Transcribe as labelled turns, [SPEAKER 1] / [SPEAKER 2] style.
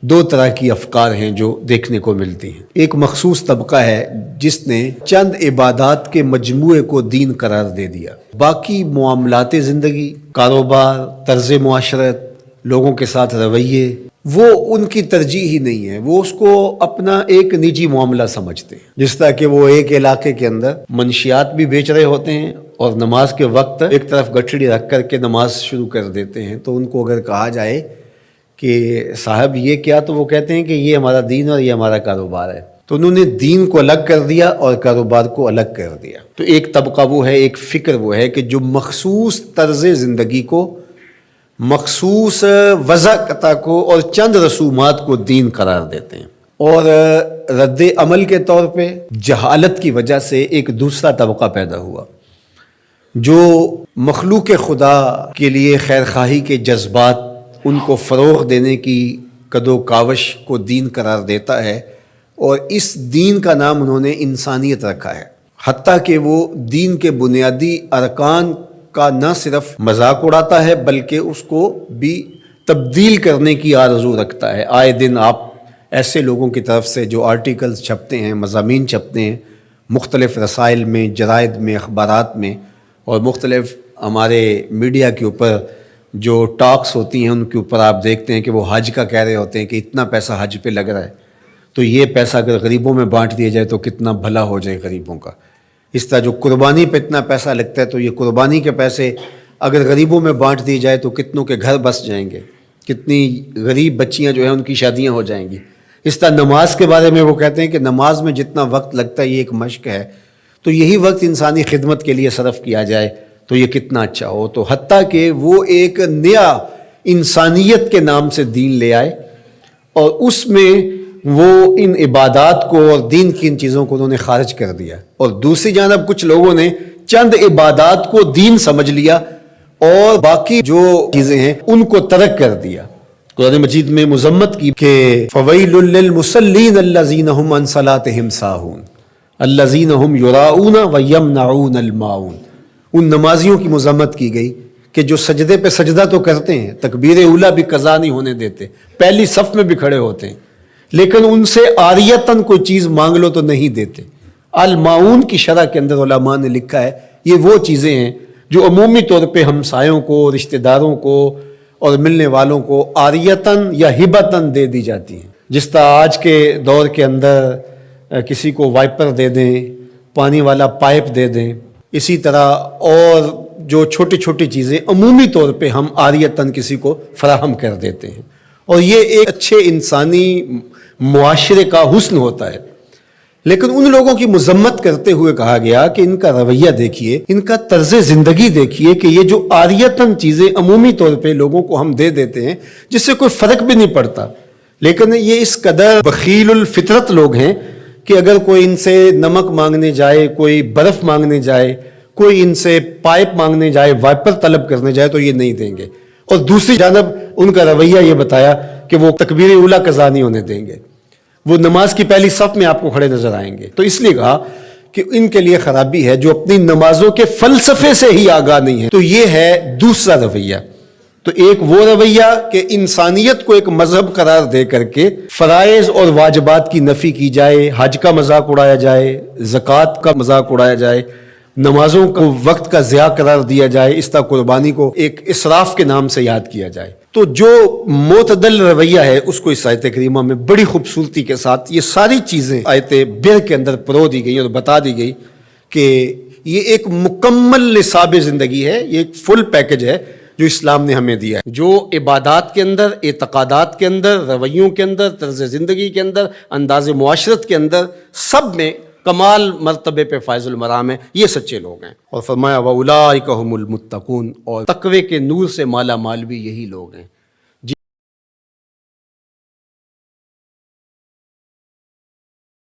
[SPEAKER 1] دو طرح کی افکار ہیں جو دیکھنے کو ملتی ہیں۔ ایک مخصوص طبقہ ہے جس نے چند عبادات کے مجموعے کو دین قرار دے دیا، باقی معاملات زندگی، کاروبار، طرز معاشرت، لوگوں کے ساتھ رویے، وہ ان کی ترجیح ہی نہیں ہے، وہ اس کو اپنا ایک نجی معاملہ سمجھتے ہیں۔ جس طرح کہ وہ ایک علاقے کے اندر منشیات بھی بیچ رہے ہوتے ہیں اور نماز کے وقت ایک طرف گٹھڑی رکھ کر کے نماز شروع کر دیتے ہیں، تو ان کو اگر کہا جائے کہ صاحب یہ کیا، تو وہ کہتے ہیں کہ یہ ہمارا دین اور یہ ہمارا کاروبار ہے۔ تو انہوں نے دین کو الگ کر دیا اور کاروبار کو الگ کر دیا۔ تو ایک طبقہ وہ ہے، ایک فکر وہ ہے کہ جو مخصوص طرز زندگی کو، مخصوص وضع کو اور چند رسومات کو دین قرار دیتے ہیں، اور رد عمل کے طور پہ جہالت کی وجہ سے ایک دوسرا طبقہ پیدا ہوا جو مخلوق خدا کے لیے خیر خواہی کے جذبات، ان کو فروغ دینے کی کدو کاوش کو دین قرار دیتا ہے، اور اس دین کا نام انہوں نے انسانیت رکھا ہے، حتیٰ کہ وہ دین کے بنیادی ارکان کا نہ صرف مذاق اڑاتا ہے بلکہ اس کو بھی تبدیل کرنے کی آرزو رکھتا ہے۔ آئے دن آپ ایسے لوگوں کی طرف سے جو آرٹیکلز چھپتے ہیں، مضامین چھپتے ہیں مختلف رسائل میں، جرائد میں، اخبارات میں، اور مختلف ہمارے میڈیا کے اوپر جو ٹاکس ہوتی ہیں ان کے اوپر آپ دیکھتے ہیں کہ وہ حج کا کہہ رہے ہوتے ہیں کہ اتنا پیسہ حج پہ لگ رہا ہے، تو یہ پیسہ اگر غریبوں میں بانٹ دیا جائے تو کتنا بھلا ہو جائے غریبوں کا۔ اس طرح جو قربانی پہ اتنا پیسہ لگتا ہے، تو یہ قربانی کے پیسے اگر غریبوں میں بانٹ دیے جائے تو کتنوں کے گھر بس جائیں گے، کتنی غریب بچیاں جو ہیں ان کی شادیاں ہو جائیں گی۔ اس طرح نماز کے بارے میں وہ کہتے ہیں کہ نماز میں جتنا وقت لگتا ہے یہ ایک مشق ہے، تو یہی وقت انسانی خدمت کے لیے صرف کیا جائے تو یہ کتنا اچھا ہو۔ تو حتیٰ کہ وہ ایک نیا انسانیت کے نام سے دین لے آئے، اور اس میں وہ ان عبادات کو اور دین کی ان چیزوں کو انہوں نے خارج کر دیا، اور دوسری جانب کچھ لوگوں نے چند عبادات کو دین سمجھ لیا اور باقی جو چیزیں ہیں ان کو ترک کر دیا۔ قرآن مجید میں مذمت کی کہ فَوَيْلٌ لِّلْمُصَلِّينَ الَّذِينَ هُمْ عَنْ صَلَاتِهِمْ سَاهُونَ الَّذِينَ هُمْ يُرَاءُونَ وَيَمْنَعُونَ الْمَاعُونَ۔ ان نمازیوں کی مذمت کی گئی کہ جو سجدے پہ سجدہ تو کرتے ہیں، تکبیر اولیٰ بھی قضا نہیں ہونے دیتے، پہلی صف میں بھی کھڑے ہوتے ہیں، لیکن ان سے عاریتاً کوئی چیز مانگ لو تو نہیں دیتے۔ المعون کی شرح کے اندر علماء نے لکھا ہے یہ وہ چیزیں ہیں جو عمومی طور پہ ہمسایوں کو، رشتہ داروں کو اور ملنے والوں کو عاریتاً یا ہبتاً دے دی جاتی ہیں۔ جس طرح آج کے دور کے اندر کسی کو وائپر دے دیں، پانی والا پائپ دے دیں، اسی طرح اور جو چھوٹی چھوٹی چیزیں عمومی طور پہ ہم عاریتاً کسی کو فراہم کر دیتے ہیں، اور یہ ایک اچھے انسانی معاشرے کا حسن ہوتا ہے۔ لیکن ان لوگوں کی مذمت کرتے ہوئے کہا گیا کہ ان کا رویہ دیکھیے، ان کا طرز زندگی دیکھیے کہ یہ جو عاریتاً چیزیں عمومی طور پہ لوگوں کو ہم دے دیتے ہیں جس سے کوئی فرق بھی نہیں پڑتا، لیکن یہ اس قدر بخیل الفطرت لوگ ہیں کہ اگر کوئی ان سے نمک مانگنے جائے، کوئی برف مانگنے جائے، کوئی ان سے پائپ مانگنے جائے، وائپر طلب کرنے جائے تو یہ نہیں دیں گے۔ اور دوسری جانب ان کا رویہ یہ بتایا کہ وہ تکبیر اولیٰ قضا نہیں ہونے دیں گے، وہ نماز کی پہلی صف میں آپ کو کھڑے نظر آئیں گے۔ تو اس لیے کہا کہ ان کے لیے خرابی ہے جو اپنی نمازوں کے فلسفے سے ہی آگاہ نہیں ہے۔ تو یہ ہے دوسرا رویہ۔ تو ایک وہ رویہ کہ انسانیت کو ایک مذہب قرار دے کر کے فرائض اور واجبات کی نفی کی جائے، حج کا مذاق اڑایا جائے، زکوٰۃ کا مذاق اڑایا جائے، نمازوں کو وقت کا ضیاع قرار دیا جائے، اس طرح قربانی کو ایک اسراف کے نام سے یاد کیا جائے۔ تو جو معتدل رویہ ہے اس کو اس آیت کریمہ میں بڑی خوبصورتی کے ساتھ یہ ساری چیزیں آیت بر کے اندر پرو دی گئی اور بتا دی گئی کہ یہ ایک مکمل نصاب زندگی ہے، یہ ایک فل پیکج ہے جو اسلام نے ہمیں دیا ہے، جو عبادات کے اندر، اعتقادات کے اندر، رویوں کے اندر، طرز زندگی کے اندر، انداز معاشرت کے اندر، سب میں کمال مرتبے پہ فائز المرام ہے، یہ سچے لوگ ہیں۔ اور فرمایا وَأُولَٰئِکَ هُمُ الْمُتَّقُونَ، اور تقوی کے نور سے مالا مال بھی یہی لوگ ہیں۔